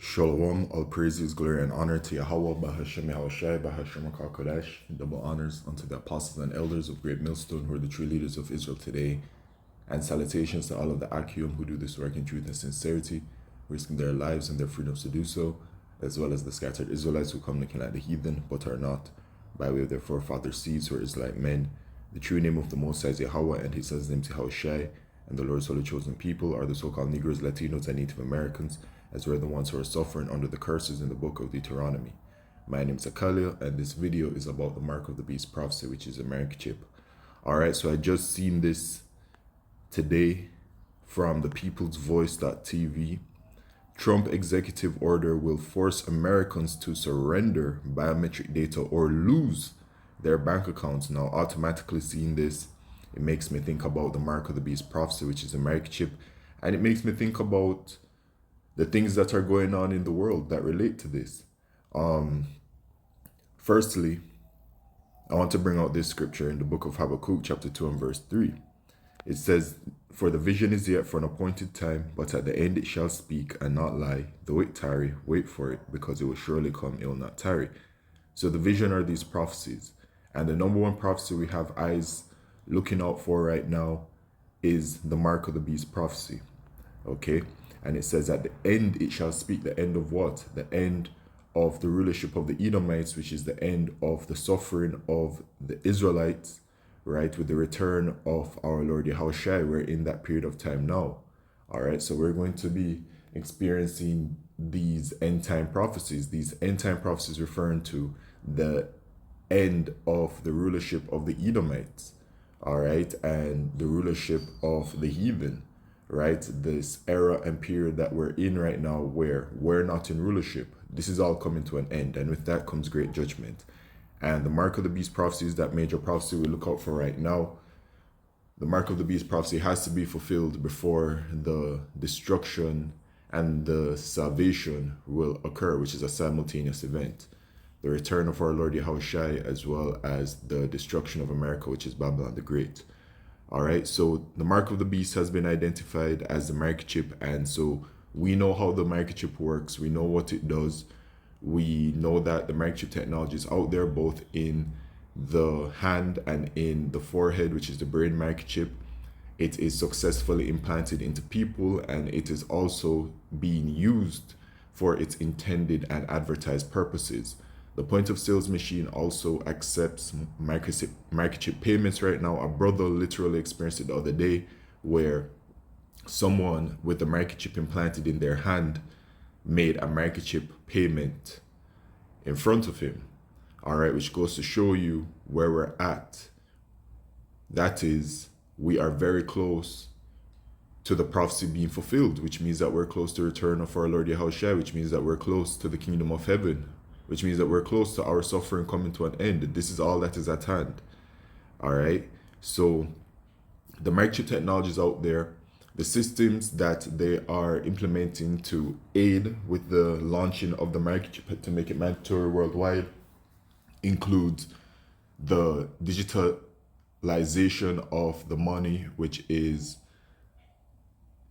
Shalom, all praises, glory, and honor to Yahweh, Bahashem Yahushai, Bahashem HaKadosh, double honors unto the apostles and elders of Great Millstone, who are the true leaders of Israel today, and salutations to all of the Akim who do this work in truth and sincerity, risking their lives and their freedoms to do so, as well as the scattered Israelites who come looking like the heathen, but are not, by way of their forefathers' seeds, who are Israelite men. The true name of the Most High is Yahweh, and his son's name is Yahushai, and the Lord's holy chosen people are the so-called Negroes, Latinos, and Native Americans, as we're the ones who are suffering under the curses in the book of Deuteronomy. My name is Akalia, and this video is about the mark of the beast prophecy, which is a microchip. Alright, so I just seen this today from the People's Voice.tv. Trump executive order will force Americans to surrender biometric data or lose their bank accounts. Now, automatically seeing this, it makes me think about the mark of the beast prophecy, which is a microchip, and it makes me think about the things that are going on in the world that relate to this. Firstly, I want to bring out this scripture in the book of Habakkuk, chapter 2 and verse 3. It says, "For the vision is yet for an appointed time, but at the end it shall speak and not lie. Though it tarry, wait for it, because it will surely come, it will not tarry." So the vision are these prophecies. And the number one prophecy we have eyes looking out for right now is the mark of the beast prophecy. Okay? And it says, at the end it shall speak. The end of what? The end of the rulership of the Edomites, which is the end of the suffering of the Israelites, right? With the return of our Lord Yahushai, we're in that period of time now. All right, so we're going to be experiencing these end time prophecies. These end time prophecies referring to the end of the rulership of the Edomites, all right, and the rulership of the heathen, right? This era and period that we're in right now where we're not in rulership. This is all coming to an end, and with that comes great judgment. And the mark of the beast prophecy is that major prophecy we look out for right now. The mark of the beast prophecy has to be fulfilled before the destruction and the salvation will occur, which is a simultaneous event. The return of our Lord Yahushai, as well as the destruction of America, which is Babylon the Great. All right, so the mark of the beast has been identified as the microchip, and so we know how the microchip works. We know what it does. We know that the microchip technology is out there, both in the hand and in the forehead, which is the brain microchip. It is successfully implanted into people, and it is also being used for its intended and advertised purposes. The point of sales machine also accepts microchip payments right now. A brother literally experienced it the other day where someone with a microchip implanted in their hand made a microchip payment in front of him. All right, which goes to show you where we're at. That is, we are very close to the prophecy being fulfilled, which means that we're close to the return of our Lord Yahushua, which means that we're close to the kingdom of heaven, which means that we're close to our suffering coming to an end. This is all that is at hand. All right. So the microchip technology is out there. The systems that they are implementing to aid with the launching of the microchip to make it mandatory worldwide includes the digitalization of the money, which is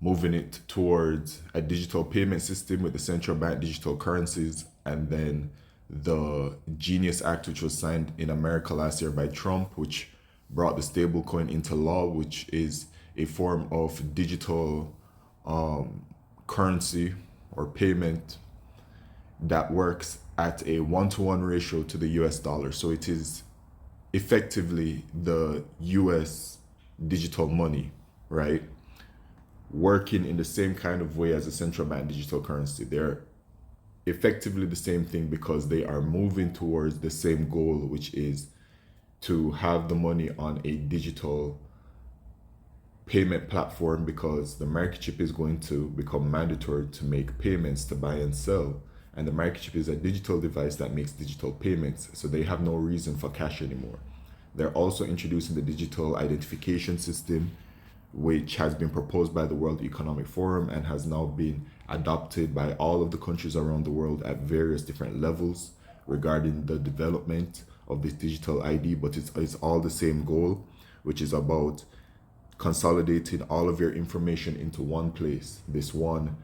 moving it towards a digital payment system with the central bank digital currencies, and then the Genius Act, which was signed in America last year by Trump, which brought the stablecoin into law, which is a form of digital currency or payment that works at a 1-to-1 ratio to the US dollar. So it is effectively the US digital money, right? Working in the same kind of way as a central bank digital currency. They're effectively the same thing because they are moving towards the same goal, which is to have the money on a digital payment platform, because the microchip is going to become mandatory to make payments, to buy and sell. And the microchip is a digital device that makes digital payments, so they have no reason for cash anymore. They're also introducing the digital identification system, which has been proposed by the World Economic Forum and has now been adopted by all of the countries around the world at various different levels regarding the development of this digital ID. But it's all the same goal, which is about consolidating all of your information into one place, this one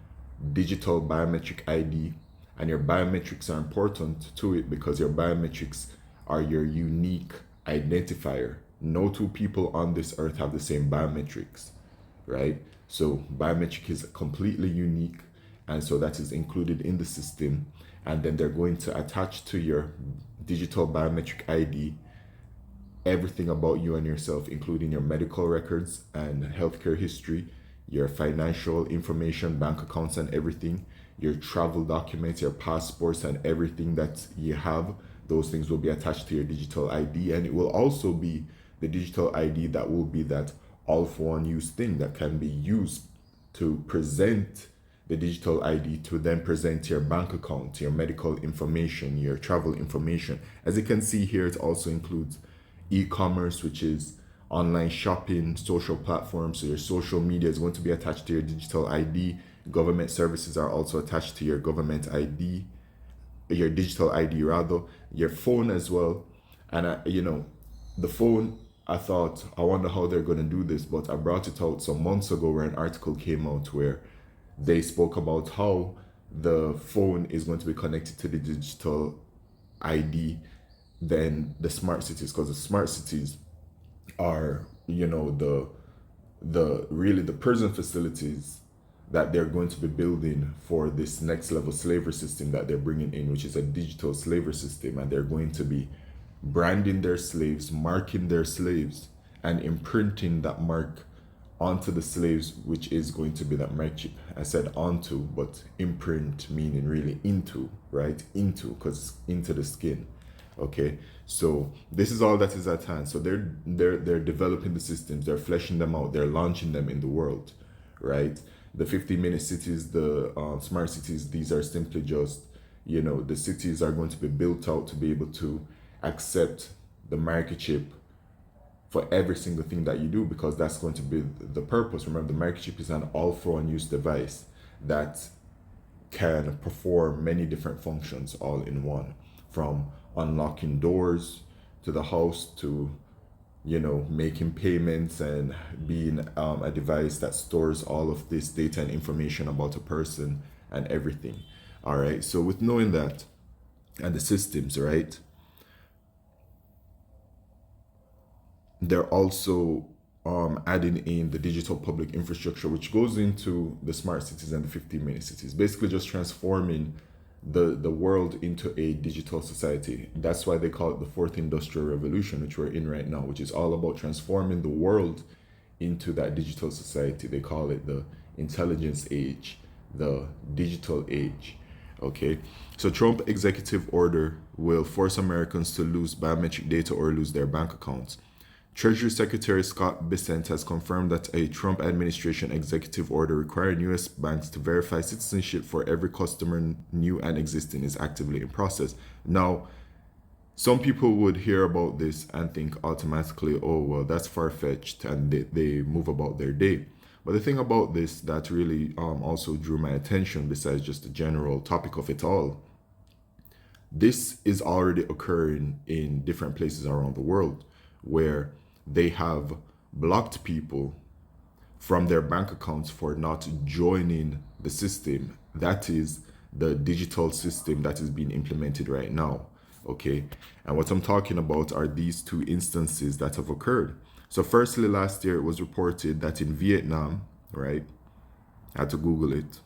digital biometric ID. And your biometrics are important to it because your biometrics are your unique identifier. No two people on this earth have the same biometrics, right? So biometric is completely unique, and so that is included in the system. And then they're going to attach to your digital biometric ID everything about you and yourself, including your medical records and healthcare history, your financial information, bank accounts, and everything, your travel documents, your passports, and everything that you have. Those things will be attached to your digital ID, and it will also be the digital ID that will be that all for one use thing that can be used to present the digital ID to then present your bank account, your medical information, your travel information. As you can see here, it also includes e-commerce, which is online shopping, social platforms. So your social media is going to be attached to your digital ID. Government services are also attached to your government ID, your digital ID rather, your phone as well. And the phone, I thought, I wonder how they're going to do this, but I brought it out some months ago where an article came out where they spoke about how the phone is going to be connected to the digital ID than the smart cities, because the smart cities are the really the prison facilities that they're going to be building for this next level slavery system that they're bringing in, which is a digital slavery system. And they're going to be branding their slaves, marking their slaves, and imprinting that mark onto the slaves, which is going to be that microchip. I said onto, but imprint meaning really into, right? Into, because into the skin. Okay, so this is all that is at hand. So they're developing the systems, they're fleshing them out, they're launching them in the world, right? The 50-minute cities, the smart cities, these are simply just, the cities are going to be built out to be able to accept the microchip for every single thing that you do, because that's going to be the purpose. Remember, the microchip is an all-for-one use device that can perform many different functions all in one, from unlocking doors to the house to making payments and being a device that stores all of this data and information about a person and everything. All right, so with knowing that and the systems, right, they're also adding in the digital public infrastructure, which goes into the smart cities and the 15-minute cities, basically just transforming the world into a digital society. That's why they call it the fourth industrial revolution, which we're in right now, which is all about transforming the world into that digital society. They call it the intelligence age, the digital age. Okay, so Trump executive order will force Americans to lose biometric data or lose their bank accounts. Treasury Secretary Scott Bessent has confirmed that a Trump administration executive order requiring U.S. banks to verify citizenship for every customer, new and existing, is actively in process. Now, some people would hear about this and think automatically, oh, well, that's far-fetched, and they move about their day. But the thing about this that really also drew my attention, besides just the general topic of it all, this is already occurring in different places around the world, where they have blocked people from their bank accounts for not joining the system. That is the digital system that is being implemented right now. Okay, and what I'm talking about are these two instances that have occurred. So firstly, last year it was reported that in Vietnam, right, I had to Google it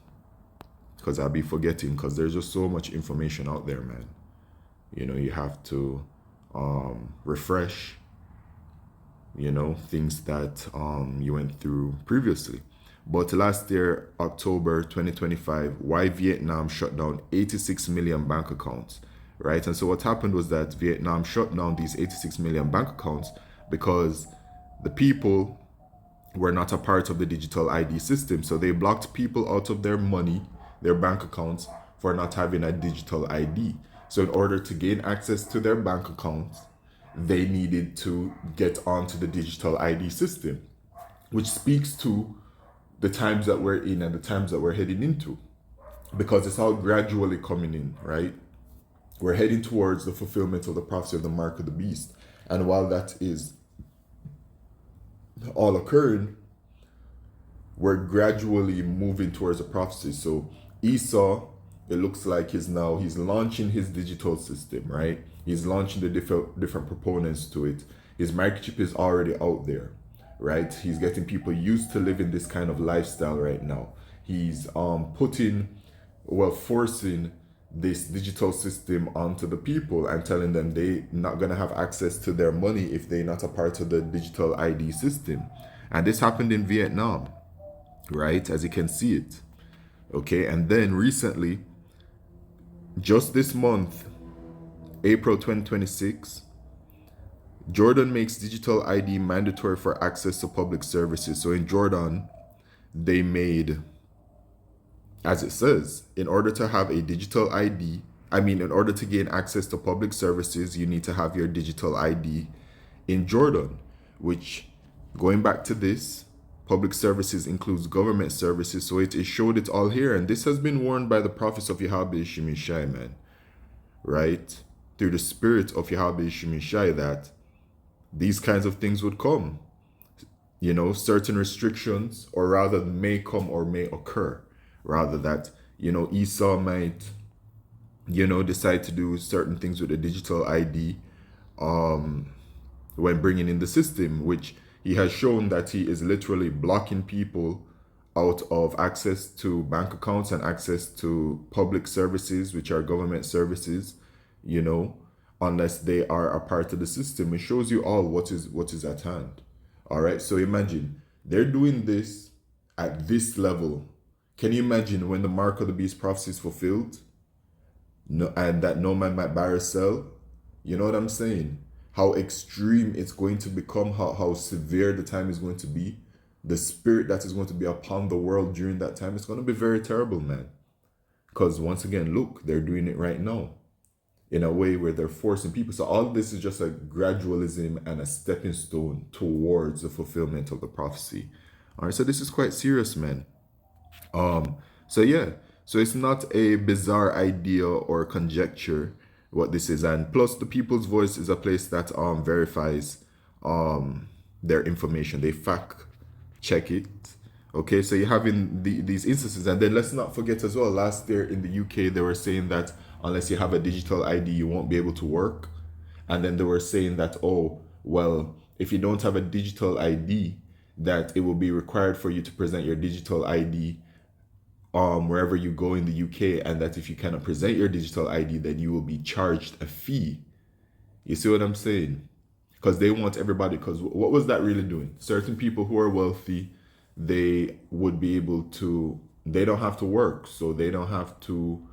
because I'll be forgetting, because there's just so much information out there, man. You have to refresh things that you went through previously. But last year, October 2025, why Vietnam shut down 86 million bank accounts, right? And so what happened was that Vietnam shut down these 86 million bank accounts because the people were not a part of the digital ID system. So they blocked people out of their money, their bank accounts, for not having a digital ID. So in order to gain access to their bank accounts, they needed to get onto the digital ID system, which speaks to the times that we're in and the times that we're heading into, because it's all gradually coming in, right? We're heading towards the fulfillment of the prophecy of the mark of the beast. And while that is all occurring, we're gradually moving towards a prophecy. So Esau, it looks like he's launching his digital system, right? He's launching the different proponents to it. His microchip is already out there, right? He's getting people used to living this kind of lifestyle right now. He's forcing this digital system onto the people and telling them they not gonna have access to their money if they're not a part of the digital ID system. And this happened in Vietnam, right? As you can see it. Okay, and then recently, just this month, April 2026, Jordan makes digital ID mandatory for access to public services. So in Jordan, they made, as it says, in order to have a digital ID, in order to gain access to public services, you need to have your digital ID in Jordan, which, going back to this, public services includes government services, so it showed it all here. And this has been warned by the prophets of Yahweh Shemishai, man, right? Through the spirit of Yahweh Shemishai, that these kinds of things would come. Certain restrictions, or rather may come or may occur. Rather that, Esau might, decide to do certain things with the digital ID when bringing in the system, which he has shown that he is literally blocking people out of access to bank accounts and access to public services, which are government services, unless they are a part of the system. It shows you all what is at hand. All right. So imagine they're doing this at this level. Can you imagine when the mark of the beast prophecy is fulfilled? No, and that no man might buy or sell? You know what I'm saying? How extreme it's going to become, how severe the time is going to be. The spirit that is going to be upon the world during that time is going to be very terrible, man. Because once again, look, they're doing it right now in a way where they're forcing people. So all this is just a gradualism and a stepping stone towards the fulfillment of the prophecy. All right, so this is quite serious, man. So it's not a bizarre idea or conjecture what this is. And plus, the People's Voice is a place that verifies their information. They fact check it. Okay, so you're having these instances. And then let's not forget as well, last year in the UK, they were saying that unless you have a digital ID, you won't be able to work. And then they were saying that, oh, well, if you don't have a digital ID, that it will be required for you to present your digital ID wherever you go in the UK, and that if you cannot present your digital ID, then you will be charged a fee. You see what I'm saying? Because they want everybody, because what was that really doing? Certain people who are wealthy, they would be able to, they don't have to work, so they don't have to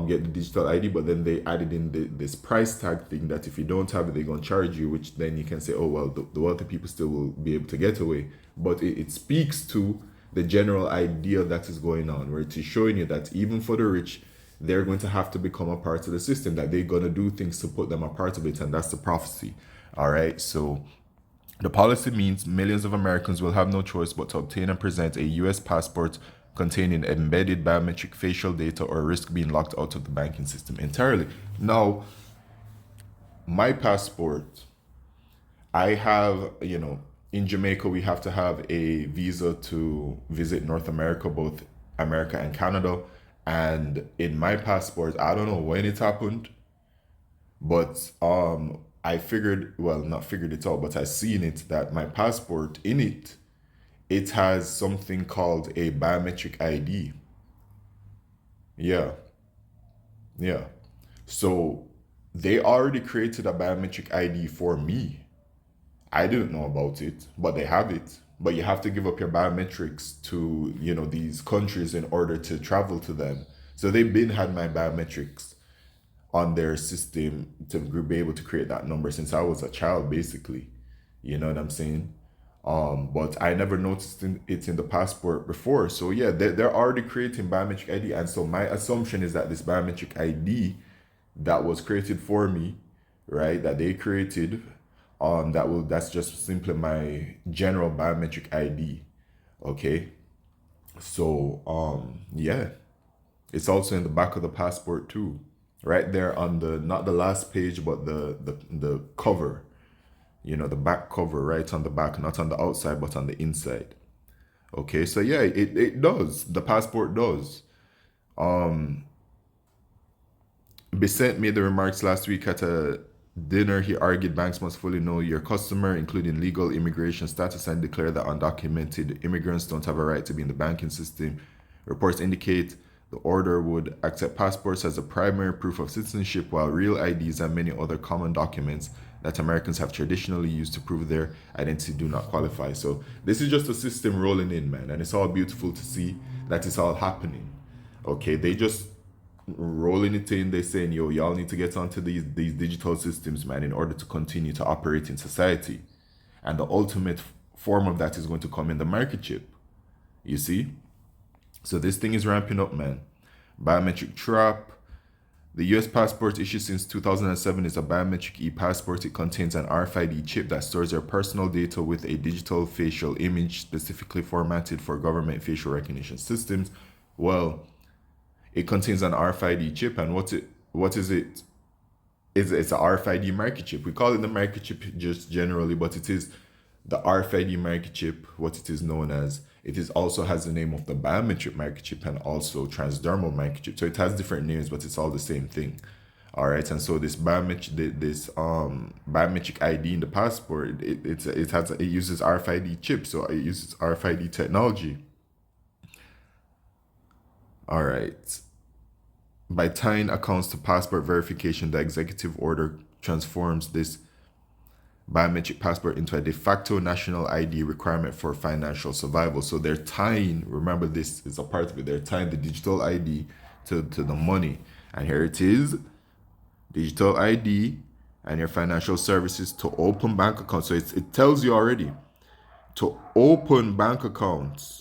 get the digital ID, but then they added in this price tag thing that if you don't have it, they're going to charge you, which then you can say, oh, well, the wealthy people still will be able to get away. But it speaks to the general idea that is going on, where it is showing you that even for the rich, they're going to have to become a part of the system, that they're going to do things to put them a part of it, and that's the prophecy. All right, so the policy means millions of Americans will have no choice but to obtain and present a U.S. passport containing embedded biometric facial data, or risk being locked out of the banking system entirely. Now, my passport, I have, in Jamaica, we have to have a visa to visit North America, both America and Canada. And in my passport, I don't know when it happened, but I figured, well, not figured it out, but I seen it, that my passport, in it has something called a biometric ID. Yeah. So they already created a biometric ID for me. I didn't know about it, but they have it. But you have to give up your biometrics to, these countries in order to travel to them. So they've been had my biometrics on their system to be able to create that number since I was a child, basically. You know what I'm saying? But I never noticed it in the passport before. So yeah, they're already creating biometric ID. And so my assumption is that this biometric ID that was created for me, right, that they created, that's just simply my general biometric ID. Okay. So yeah, it's also in the back of the passport too, right there on the, not the last page, but the cover, the back cover, right on the back, not on the outside but on the inside. Okay, so yeah, it does, the passport does. Um, Bissett made the remarks last week at a dinner. He argued banks must fully know your customer, including legal immigration status, and declare that undocumented immigrants don't have a right to be in the banking system. Reports indicate the order would accept passports as a primary proof of citizenship, while real IDs and many other common documents that Americans have traditionally used to prove their identity do not qualify. So this is just a system rolling in, man, and it's all beautiful to see that it's all happening. Okay, they just rolling it in. They're saying, yo, y'all need to get onto these digital systems, man, in order to continue to operate in society. And the ultimate form of that is going to come in the microchip. You see? So this thing is ramping up, man. Biometric trap. The US passport issued since 2007 is a biometric e-passport. It contains an RFID chip that stores your personal data with a digital facial image specifically formatted for government facial recognition systems. Well, it contains an RFID chip, and what is it? It's a RFID microchip. We call it the microchip just generally, but it is the RFID microchip, what it is known as. It is also has the name of the biometric microchip and also transdermal microchip. So it has different names, but it's all the same thing. All right, and so this biometric ID in the passport, it uses RFID chip, so it uses RFID technology. All right. By tying accounts to passport verification, the executive order transforms this biometric passport into a de facto national ID requirement for financial survival. So they're tying, remember this is a part of it, they're tying the digital ID to the money. And here it is, digital ID and your financial services to open bank accounts. So it tells you already to open bank accounts.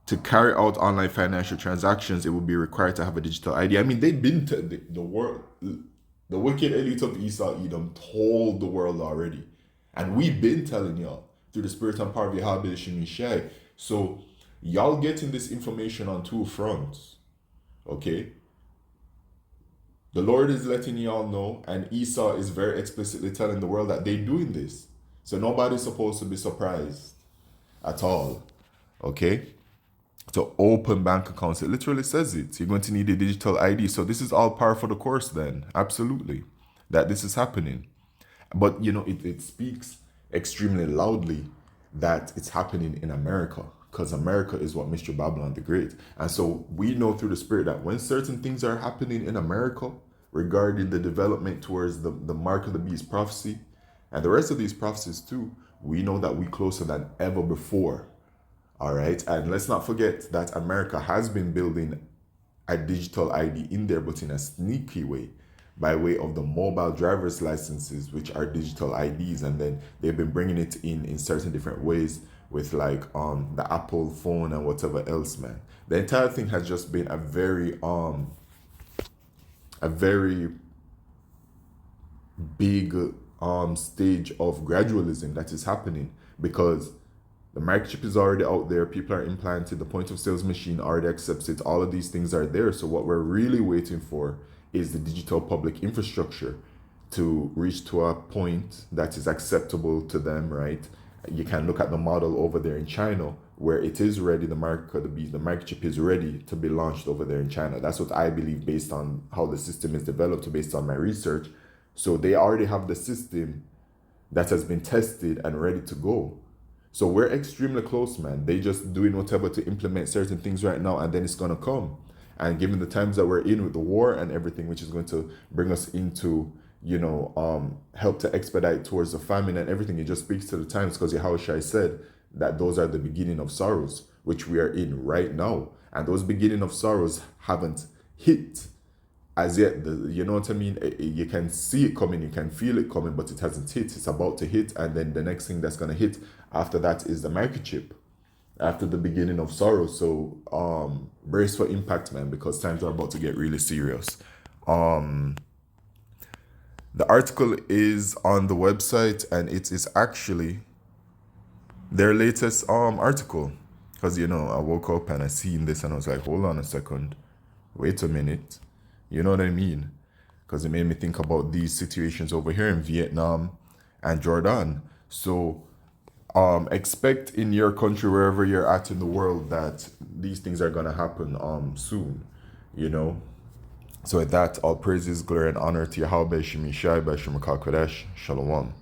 To carry out online financial transactions, it will be required to have a digital ID. I mean, they've been to the world, the wicked elite of Esau Edom told the world already. And we've been telling y'all through the spirit and power of Yahweh Shai. So y'all getting this information on two fronts. Okay? The Lord is letting y'all know, and Esau is very explicitly telling the world that they're doing this. So nobody's supposed to be surprised at all. Okay? To open bank accounts, it literally says it. You're going to need a digital ID. So this is all par for the course then. Absolutely. That this is happening. But you know, it speaks extremely loudly that it's happening in America. Because America is what Mr. Babylon the Great. And so we know through the spirit that when certain things are happening in America regarding the development towards the mark of the beast prophecy and the rest of these prophecies too, we know that we're closer than ever before. All right. And let's not forget that America has been building a digital ID in there, but in a sneaky way, by way of the mobile driver's licenses, which are digital IDs. And then they've been bringing it in certain different ways with like the Apple phone and whatever else, man. The entire thing has just been a very big stage of gradualism that is happening, because the microchip is already out there. People are implanted. The point of sales machine already accepts it. All of these things are there. So what we're really waiting for is the digital public infrastructure to reach to a point that is acceptable to them, right? You can look at the model over there in China where it is ready. The microchip is ready to be launched over there in China. That's what I believe based on how the system is developed, based on my research. So they already have the system that has been tested and ready to go. So we're extremely close, man. They just doing whatever to implement certain things right now, and then it's gonna come. And given the times that we're in with the war and everything, which is going to bring us into, help to expedite towards the famine and everything, it just speaks to the times, because Yahushua said that those are the beginning of sorrows, which we are in right now. And those beginning of sorrows haven't hit as yet. You know what I mean? You can see it coming, you can feel it coming, but it hasn't hit. It's about to hit, and then the next thing that's going to hit after that is the microchip, after the beginning of sorrow. So brace for impact, man, because times are about to get really serious. The article is on the website, and it is actually their latest article, because I woke up and I seen this and I was like, hold on a second, wait a minute. You know what I mean? Because it made me think about these situations over here in Vietnam and Jordan. So Expect in your country, wherever you're at in the world, that these things are gonna happen soon, you know. So with that, all praises, glory, and honor to Yahweh Shemishai B'Shem Kodesh. Shalom.